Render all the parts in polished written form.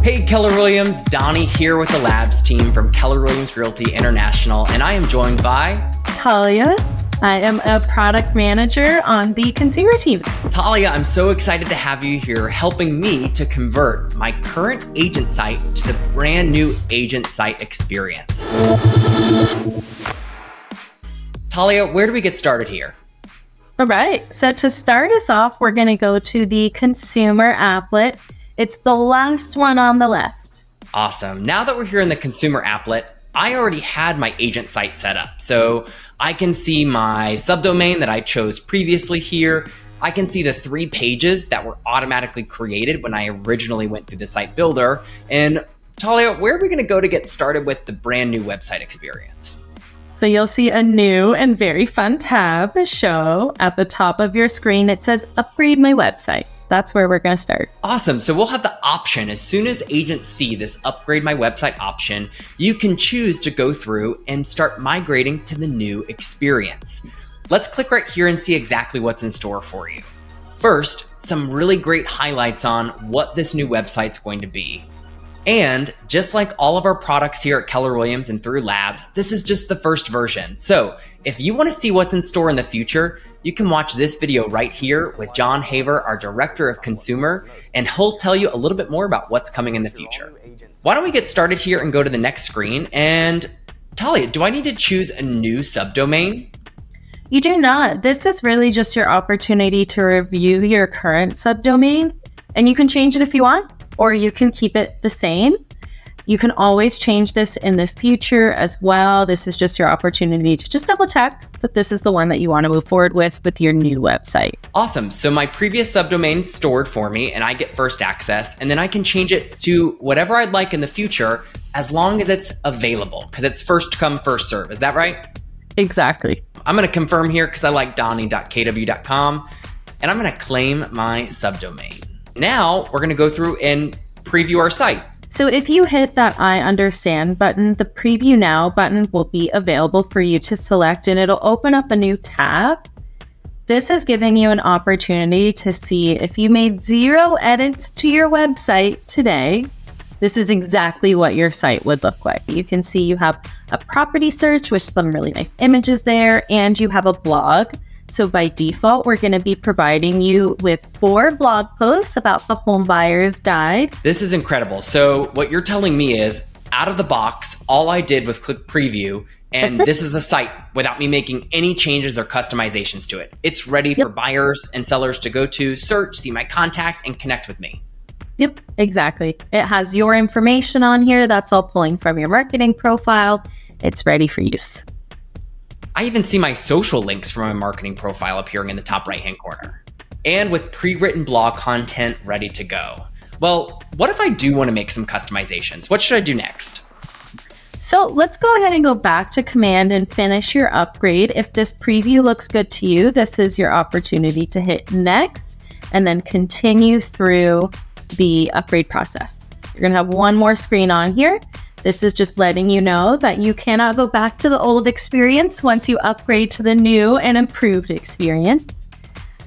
Hey, Keller Williams, Donnie here with the Labs team from Keller Williams Realty International, and I am joined by Talia. I am a product manager on the consumer team. Talia. I'm so excited to have you here helping me to convert my current agent site to the brand new agent site experience. Talia, where do we get started here? All right. So to start us off, we're going to go to the consumer applet. It's the last one on the left. Awesome. Now that we're here in the consumer applet, I already had my agent site set up. So I can see my subdomain that I chose previously here. I can see the 3 pages that were automatically created when I originally went through the site builder. And Talia, where are we going to go to get started with the brand new website experience? So you'll see a new and very fun tab show at the top of your screen. It says upgrade my website. That's where we're going to start. Awesome. So we'll have the option, as soon as agents see this upgrade my website option, you can choose to go through and start migrating to the new experience. Let's click right here and see exactly what's in store for you. First, some really great highlights on what this new website's going to be. And just like all of our products here at Keller Williams and through Labs, this is just the first version. So if you want to see what's in store in the future, you can watch this video right here with John Haver, our Director of Consumer, and he'll tell you a little bit more about what's coming in the future. Why don't we get started here and go to the next screen? And Talia, do I need to choose a new subdomain? You do not. This is really just your opportunity to review your current subdomain, and you can change it if you want, or you can keep it the same. You can always change this in the future as well. This is just your opportunity to just double check that this is the one that you want to move forward with your new website. Awesome. So my previous subdomain is stored for me and I get first access, and then I can change it to whatever I'd like in the future as long as it's available, because it's first come, first serve. Is that right? Exactly. I'm going to confirm here because I like donnie.kw.com, and I'm going to claim my subdomain. Now we're going to go through and preview our site. So if you hit that I understand button, the preview now button will be available for you to select, and it'll open up a new tab. This is giving you an opportunity to see if you made 0 edits to your website today. This is exactly what your site would look like. You can see you have a property search with some really nice images there, and you have a blog. So by default, we're going to be providing you with 4 blog posts about the home buyer's guide. This is incredible. So what you're telling me is, out of the box, all I did was click preview, and this is the site without me making any changes or customizations to it. It's ready for buyers and sellers to go to, search, see my contact, and connect with me. Yep, exactly. It has your information on here. That's all pulling from your marketing profile. It's ready for use. I even see my social links from my marketing profile appearing in the top right-hand corner. And with pre-written blog content ready to go. Well, what if I do want to make some customizations? What should I do next? So let's go ahead and go back to Command and finish your upgrade. If this preview looks good to you, this is your opportunity to hit Next and then continue through the upgrade process. You're going to have one more screen on here. This is just letting you know that you cannot go back to the old experience once you upgrade to the new and improved experience.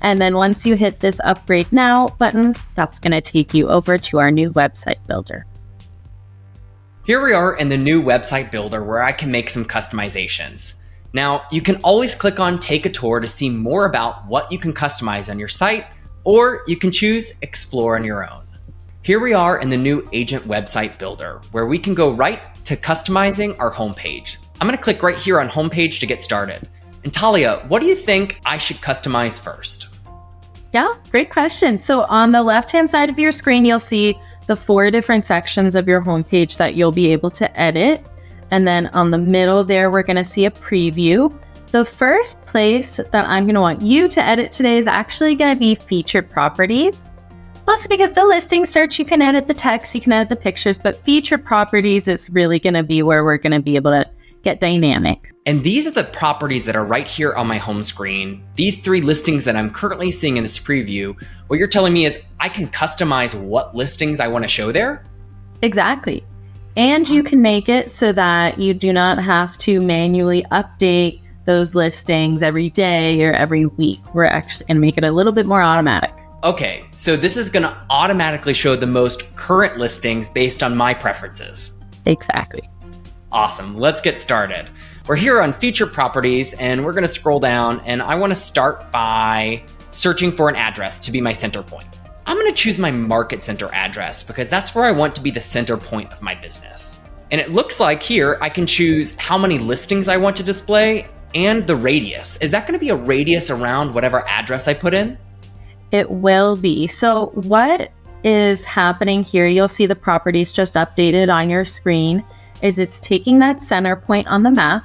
And then once you hit this upgrade now button, that's going to take you over to our new website builder. Here we are in the new website builder where I can make some customizations. Now, you can always click on Take a Tour to see more about what you can customize on your site, or you can choose Explore on your own. Here we are in the new agent website builder where we can go right to customizing our homepage. I'm going to click right here on homepage to get started. And Talia, what do you think I should customize first? Yeah, great question. So on the left-hand side of your screen, you'll see the 4 different sections of your homepage that you'll be able to edit. And then on the middle there, we're going to see a preview. The first place that I'm going to want you to edit today is actually going to be featured properties. Also because the listing search, you can edit the text, you can edit the pictures, but featured properties is really going to be where we're going to be able to get dynamic. And these are the properties that are right here on my home screen. These 3 listings that I'm currently seeing in this preview, what you're telling me is I can customize what listings I want to show there? Exactly. And you can make it so that you do not have to manually update those listings every day or every week. We're actually going to make it a little bit more automatic. Okay, so this is going to automatically show the most current listings based on my preferences. Exactly. Awesome. Let's get started. We're here on featured properties and we're going to scroll down, and I want to start by searching for an address to be my center point. I'm going to choose my market center address because that's where I want to be the center point of my business. And it looks like here I can choose how many listings I want to display and the radius. Is that going to be a radius around whatever address I put in? It will be. So what is happening here, you'll see the properties just updated on your screen, is it's taking that center point on the map.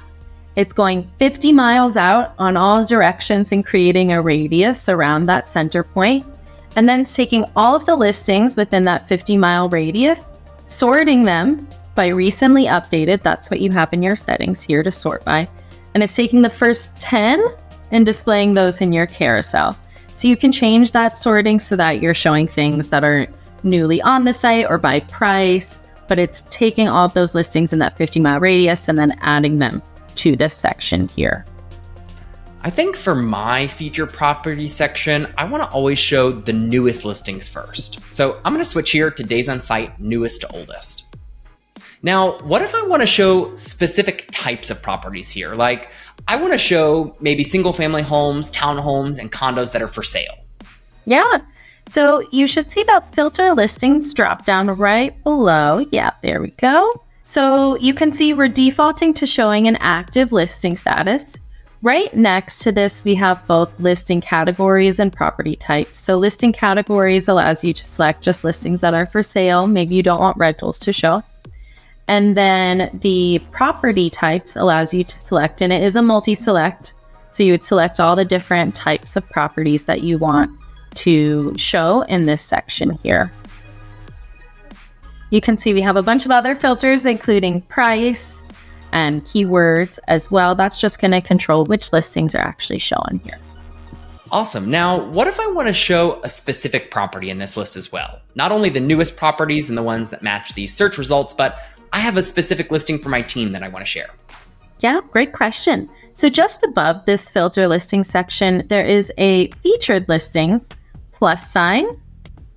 It's going 50 miles out on all directions and creating a radius around that center point. And then it's taking all of the listings within that 50-mile radius, sorting them by recently updated. That's what you have in your settings here to sort by. And it's taking the first 10 and displaying those in your carousel. So you can change that sorting so that you're showing things that are newly on the site or by price, but it's taking all of those listings in that 50-mile radius and then adding them to this section here. I think for my featured property section, I want to always show the newest listings first. So I'm going to switch here to days on site, newest to oldest. Now, what if I want to show specific types of properties here? Like I want to show maybe single family homes, townhomes, and condos that are for sale. Yeah. So you should see that filter listings drop down right below. Yeah, there we go. So you can see we're defaulting to showing an active listing status. Right next to this, we have both listing categories and property types. So listing categories allows you to select just listings that are for sale. Maybe you don't want rentals to show. And then the property types allows you to select, and it is a multi-select. So you would select all the different types of properties that you want to show in this section here. You can see we have a bunch of other filters, including price and keywords as well. That's just going to control which listings are actually shown here. Awesome. Now, what if I want to show a specific property in this list as well? Not only the newest properties and the ones that match these search results, but I have a specific listing for my team that I want to share. Yeah, great question. So just above this filter listing section, there is a featured listings plus sign.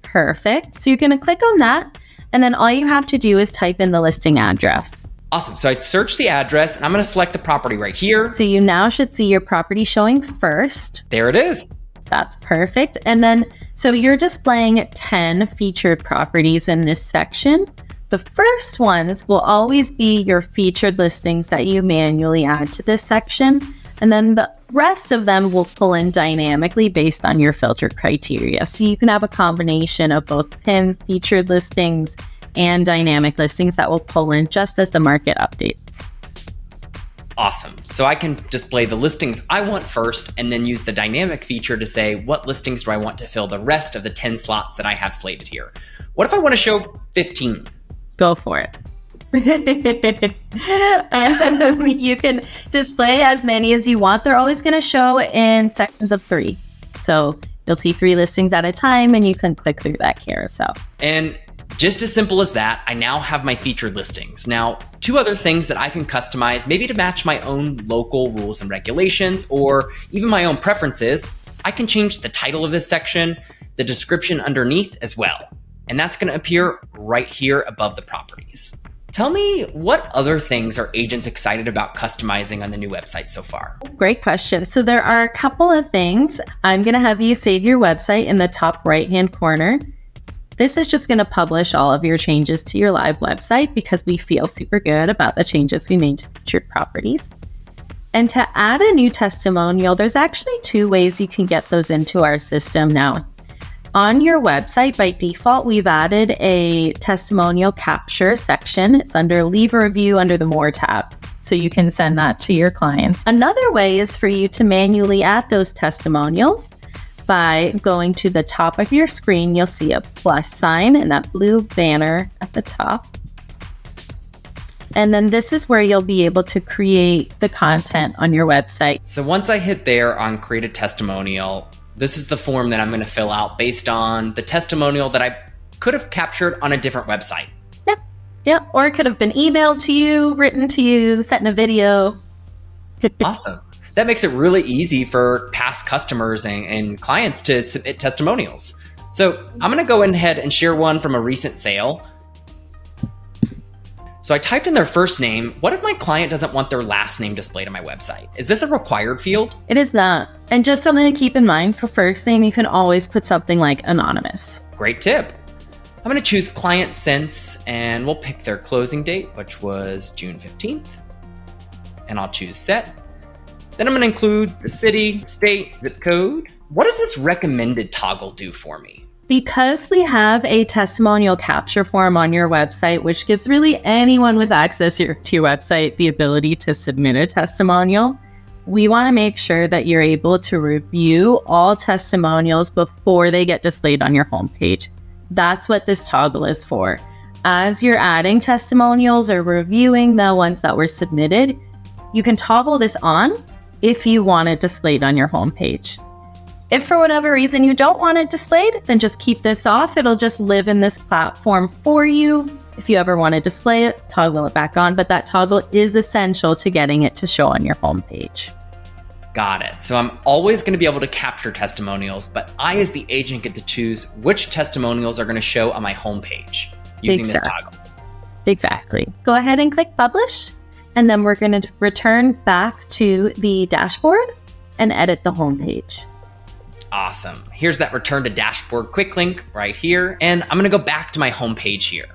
Perfect. So you're going to click on that, and then all you have to do is type in the listing address. Awesome. So I search the address and I'm going to select the property right here. So you now should see your property showing first. There it is. That's perfect. And then, so you're displaying 10 featured properties in this section. The first ones will always be your featured listings that you manually add to this section. And then the rest of them will pull in dynamically based on your filter criteria. So you can have a combination of both pinned featured listings and dynamic listings that will pull in just as the market updates. Awesome. So I can display the listings I want first and then use the dynamic feature to say what listings do I want to fill the rest of the 10 slots that I have slated here. What if I want to show 15? Go for it. You can display as many as you want. They're always going to show in sections of 3. So you'll see 3 listings at a time and you can click through that carousel. And just as simple as that, I now have my featured listings. Now, 2 other things that I can customize, maybe to match my own local rules and regulations or even my own preferences. I can change the title of this section, the description underneath as well. And that's going to appear right here above the properties. Tell me, what other things are agents excited about customizing on the new website so far? Great question. So there are a couple of things. I'm going to have you save your website in the top right-hand corner. This is just going to publish all of your changes to your live website because we feel super good about the changes we made to featured properties. And to add a new testimonial, there's actually 2 ways you can get those into our system now. On your website, by default, we've added a testimonial capture section. It's under Leave a Review under the More tab, so you can send that to your clients. Another way is for you to manually add those testimonials by going to the top of your screen. You'll see a plus sign and that blue banner at the top. And then this is where you'll be able to create the content on your website. So once I hit there on Create a Testimonial, this is the form that I'm going to fill out based on the testimonial that I could have captured on a different website. Yeah. Or it could have been emailed to you, written to you, sent in a video. Awesome. That makes it really easy for past customers and clients to submit testimonials. So I'm going to go ahead and share one from a recent sale. So I typed in their first name. What if my client doesn't want their last name displayed on my website? Is this a required field? It is not. And just something to keep in mind, for first name, you can always put something like anonymous. Great tip. I'm going to choose client since, and we'll pick their closing date, which was June 15th. And I'll choose set. Then I'm going to include the city, state, zip code. What does this recommended toggle do for me? Because we have a testimonial capture form on your website, which gives really anyone with access to your website the ability to submit a testimonial, we want to make sure that you're able to review all testimonials before they get displayed on your homepage. That's what this toggle is for. As you're adding testimonials or reviewing the ones that were submitted, you can toggle this on if you want it displayed on your homepage. If for whatever reason you don't want it displayed, then just keep this off. It'll just live in this platform for you. If you ever want to display it, toggle it back on, but that toggle is essential to getting it to show on your homepage. Got it. So I'm always going to be able to capture testimonials, but I as the agent get to choose which testimonials are going to show on my homepage using this toggle. Exactly. Go ahead and click publish, and then we're going to return back to the dashboard and edit the homepage. Awesome. Here's that return to dashboard quick link right here. And I'm going to go back to my homepage here.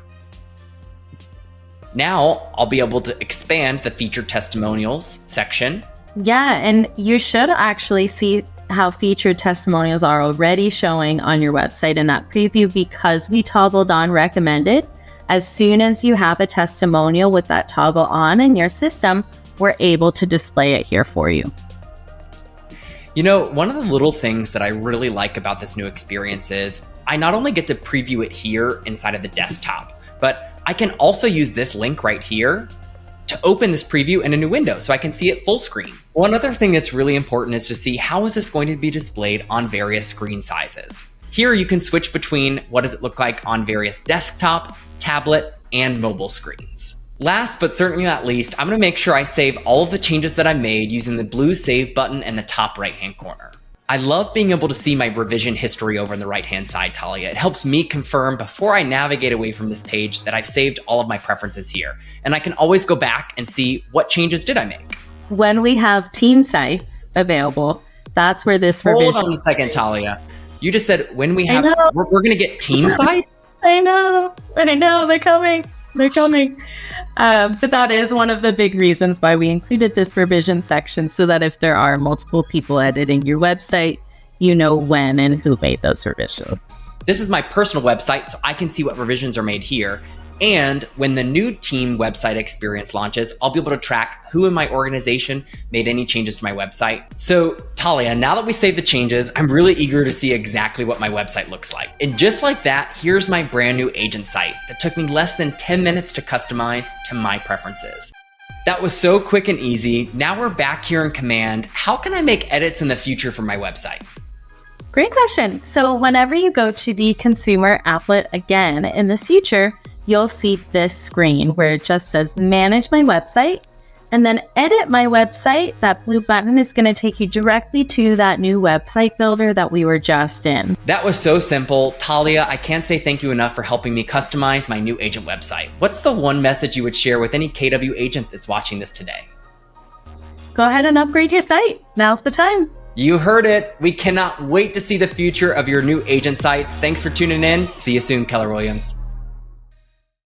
Now I'll be able to expand the featured testimonials section. Yeah, and you should actually see how featured testimonials are already showing on your website in that preview because we toggled on recommended. As soon as you have a testimonial with that toggle on in your system, we're able to display it here for you. You know, one of the little things that I really like about this new experience is I not only get to preview it here inside of the desktop, but I can also use this link right here to open this preview in a new window so I can see it full screen. One other thing that's really important is to see how is this going to be displayed on various screen sizes. Here you can switch between what does it look like on various desktop, tablet, and mobile screens. Last but certainly not least, I'm going to make sure I save all of the changes that I made using the blue save button in the top right-hand corner. I love being able to see my revision history over on the right-hand side, Talia. It helps me confirm before I navigate away from this page that I've saved all of my preferences here. And I can always go back and see what changes did I make. When we have team sites available, that's where this revision... Hold on a second, Talia. You just said when we have... We're going to get team sites? I know, they're coming. But that is one of the big reasons why we included this revision section so that if there are multiple people editing your website, you know when and who made those revisions. This is my personal website, so I can see what revisions are made here. And when the new team website experience launches, I'll be able to track who in my organization made any changes to my website. So Talia, now that we saved the changes, I'm really eager to see exactly what my website looks like. And just like that, here's my brand new agent site that took me less than 10 minutes to customize to my preferences. That was so quick and easy. Now we're back here in Command. How can I make edits in the future for my website? Great question. So whenever you go to the consumer applet again in the future, you'll see this screen where it just says manage my website and then edit my website. That blue button is going to take you directly to that new website builder that we were just in. That was so simple. Talia, I can't say thank you enough for helping me customize my new agent website. What's the one message you would share with any KW agent that's watching this today? Go ahead and upgrade your site. Now's the time. You heard it. We cannot wait to see the future of your new agent sites. Thanks for tuning in. See you soon, Keller Williams.